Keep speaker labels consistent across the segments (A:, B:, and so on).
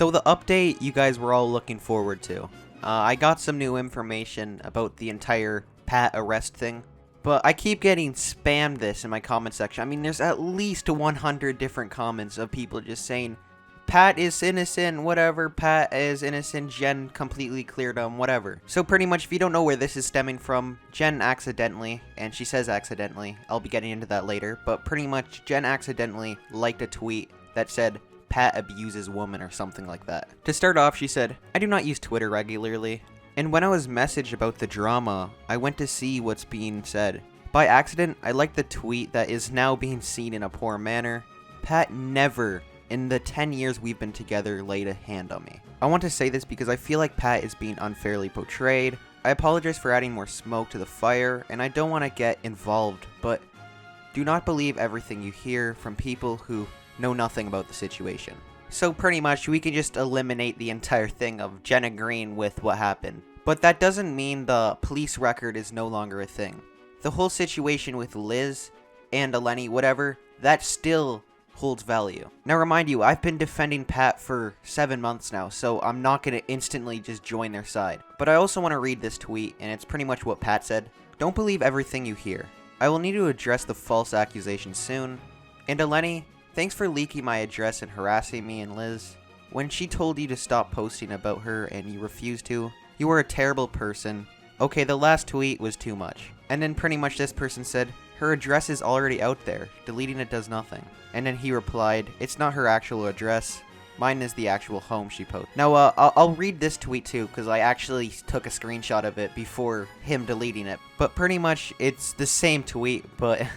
A: So the update you guys were all looking forward to. I got some new information about the entire Pat arrest thing, but I keep getting spammed this in my comment section. I mean, there's at least 100 different comments of people just saying, Pat is innocent, whatever, Pat is innocent, Jen completely cleared him, whatever. So pretty much, if you don't know where this is stemming from, Jen accidentally, and she says accidentally, I'll be getting into that later, but pretty much Jen accidentally liked a tweet that said, Pat abuses woman or something like that. To start off, she said, I do not use Twitter regularly, and when I was messaged about the drama, I went to see what's being said. By accident, I liked the tweet that is now being seen in a poor manner. Pat never, in the 10 years we've been together, laid a hand on me. I want to say this because I feel like Pat is being unfairly portrayed. I apologize for adding more smoke to the fire, and I don't want to get involved, but do not believe everything you hear from people who know nothing about the situation. So pretty much we can just eliminate the entire thing of Jen agreeing with what happened. But that doesn't mean the police record is no longer a thing. The whole situation with Liz and Eleni, whatever, that still holds value. Now remind you, I've been defending Pat for 7 months now, so I'm not going to instantly just join their side. But I also want to read this tweet, and it's pretty much what Pat said. Don't believe everything you hear. I will need to address the false accusations soon. And Eleni, thanks for leaking my address and harassing me and Liz. When she told you to stop posting about her and you refused to, you were a terrible person. Okay, the last tweet was too much. And then pretty much this person said, her address is already out there. Deleting it does nothing. And then he replied, it's not her actual address. Mine is the actual home she posted. Now, I'll read this tweet too, because I actually took a screenshot of it before him deleting it. But pretty much, it's the same tweet, but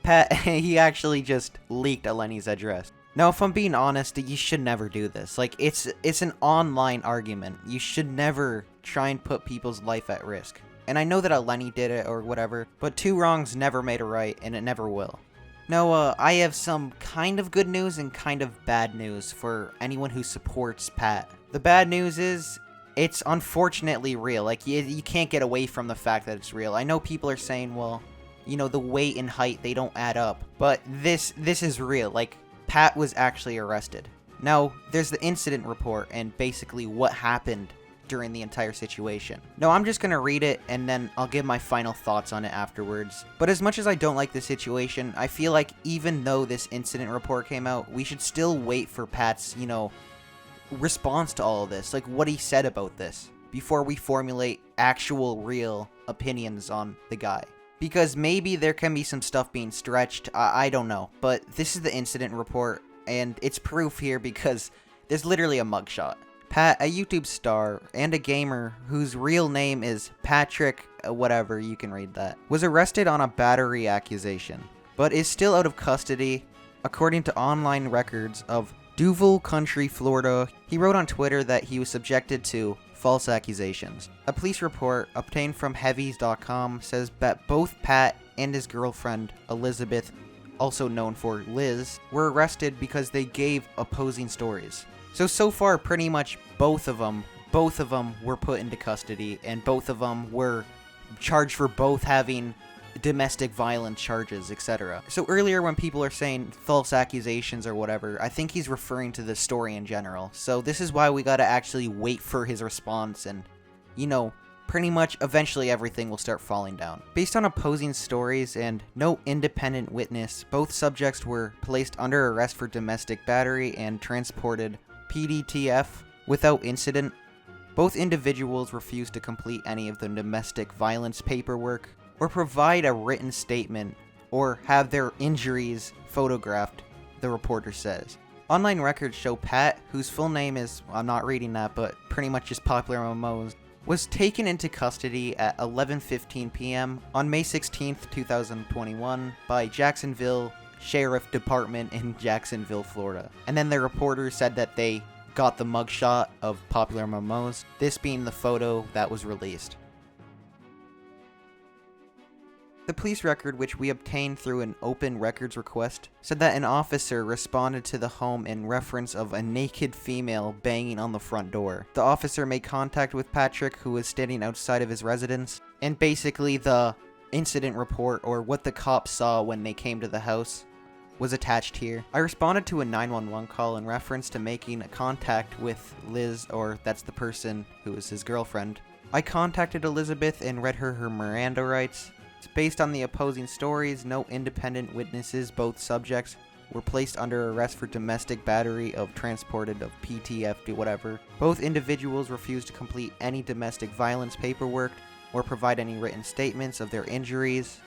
A: Pat, he actually just leaked Eleni's address. Now, if I'm being honest, you should never do this. Like, it's an online argument. You should never try and put people's life at risk. And I know that Eleni did it or whatever, but two wrongs never made a right, and it never will. Now, I have some kind of good news and kind of bad news for anyone who supports Pat. The bad news is, it's unfortunately real. Like, you can't get away from the fact that it's real. I know people are saying, well, you know, the weight and height, they don't add up. But this is real. Like, Pat was actually arrested. Now, there's the incident report and basically what happened during the entire situation. No, I'm just gonna read it and then I'll give my final thoughts on it afterwards. But as much as I don't like the situation, I feel like even though this incident report came out, we should still wait for Pat's, you know, response to all of this. Like, what he said about this before we formulate actual, real opinions on the guy. Because maybe there can be some stuff being stretched, I don't know. But this is the incident report, and it's proof here because there's literally a mugshot. Pat, a YouTube star and a gamer whose real name is Patrick, whatever, you can read that, was arrested on a battery accusation, but is still out of custody, according to online records of Duval Country, Florida. He wrote on Twitter that he was subjected to false accusations. A police report obtained from heavies.com says that both Pat and his girlfriend, Elizabeth, also known for Liz, were arrested because they gave opposing stories. So far, pretty much both of them were put into custody, and both of them were charged for both having domestic violence charges, etc. So earlier when people are saying false accusations or whatever, I think he's referring to the story in general. So this is why we gotta actually wait for his response and, you know, pretty much eventually everything will start falling down. Based on opposing stories and no independent witness, both subjects were placed under arrest for domestic battery and transported PDTF without incident. Both individuals refused to complete any of the domestic violence paperwork or provide a written statement or have their injuries photographed, the reporter says. Online records show Pat, whose full name is, I'm not reading that, but pretty much just PopularMMOs, was taken into custody at 11:15 p.m. on May 16th, 2021 by Jacksonville Sheriff Department in Jacksonville, Florida. And then the reporter said that they got the mugshot of PopularMMOs, this being the photo that was released. The police record, which we obtained through an open records request, said that an officer responded to the home in reference of a naked female banging on the front door. The officer made contact with Patrick, who was standing outside of his residence, and basically the incident report, or what the cops saw when they came to the house, was attached here. I responded to a 911 call in reference to making contact with Liz, or that's the person who is his girlfriend. I contacted Elizabeth and read her Miranda rights. Based on the opposing stories, no independent witnesses, both subjects were placed under arrest for domestic battery of transported of PTFD whatever. Both individuals refused to complete any domestic violence paperwork or provide any written statements of their injuries.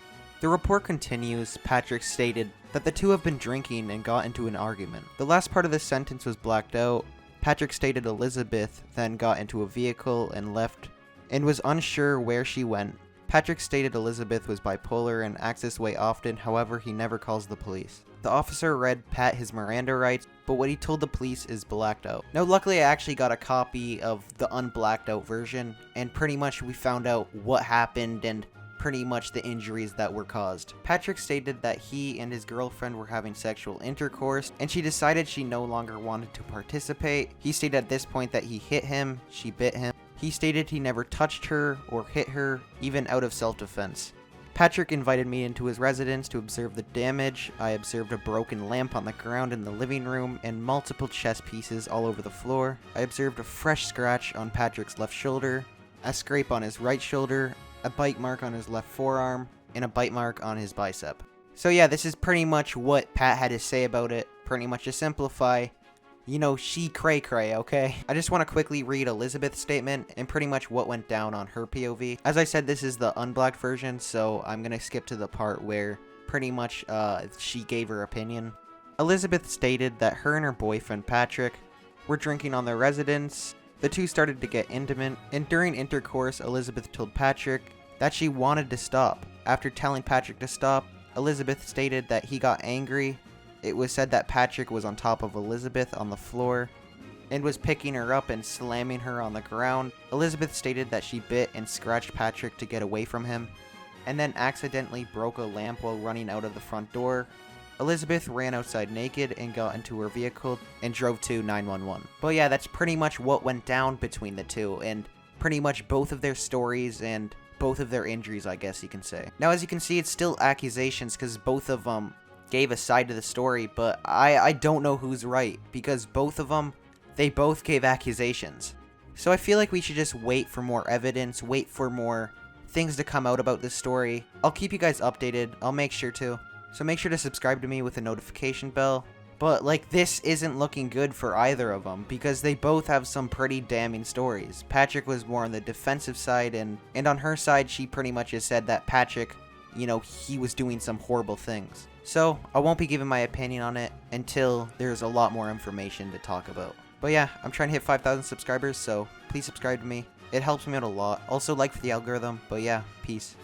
A: The report continues. Patrick stated that the two have been drinking and got into an argument. The last part of the sentence was blacked out. Patrick stated Elizabeth then got into a vehicle and left and was unsure where she went. Patrick stated Elizabeth was bipolar and acts this way often, however he never calls the police. The officer read Pat his Miranda rights, but what he told the police is blacked out. Now luckily I actually got a copy of the unblacked out version, and pretty much we found out what happened and pretty much the injuries that were caused. Patrick stated that he and his girlfriend were having sexual intercourse, and she decided she no longer wanted to participate. He stated at this point that he hit him, she bit him. He stated he never touched her or hit her, even out of self-defense. Patrick invited me into his residence to observe the damage. I observed a broken lamp on the ground in the living room and multiple chess pieces all over the floor. I observed a fresh scratch on Patrick's left shoulder, a scrape on his right shoulder, a bite mark on his left forearm, and a bite mark on his bicep. So yeah, this is pretty much what Pat had to say about it. Pretty much to simplify, you know, she cray-cray, okay? I just want to quickly read Elizabeth's statement and pretty much what went down on her POV. As I said, this is the unblocked version, so I'm going to skip to the part where pretty much she gave her opinion. Elizabeth stated that her and her boyfriend, Patrick, were drinking on their residence. The two started to get intimate, and during intercourse, Elizabeth told Patrick that she wanted to stop. After telling Patrick to stop, Elizabeth stated that he got angry. It was said that Patrick was on top of Elizabeth on the floor and was picking her up and slamming her on the ground. Elizabeth stated that she bit and scratched Patrick to get away from him, and then accidentally broke a lamp while running out of the front door. Elizabeth ran outside naked and got into her vehicle and drove to 911. But yeah, that's pretty much what went down between the two, and pretty much both of their stories and both of their injuries, I guess you can say. Now, as you can see, it's still accusations because both of them gave a side to the story, but I don't know who's right because both of them, they both gave accusations. So I feel like we should just wait for more evidence, wait for more things to come out about this story. I'll keep you guys updated. I'll make sure to. So make sure to subscribe to me with a notification bell. But like, this isn't looking good for either of them because they both have some pretty damning stories. Patrick was more on the defensive side, and on her side, she pretty much just said that Patrick, you know, he was doing some horrible things. So I won't be giving my opinion on it until there's a lot more information to talk about. But yeah, I'm trying to hit 5,000 subscribers, so please subscribe to me. It helps me out a lot. Also, like for the algorithm. But yeah, peace.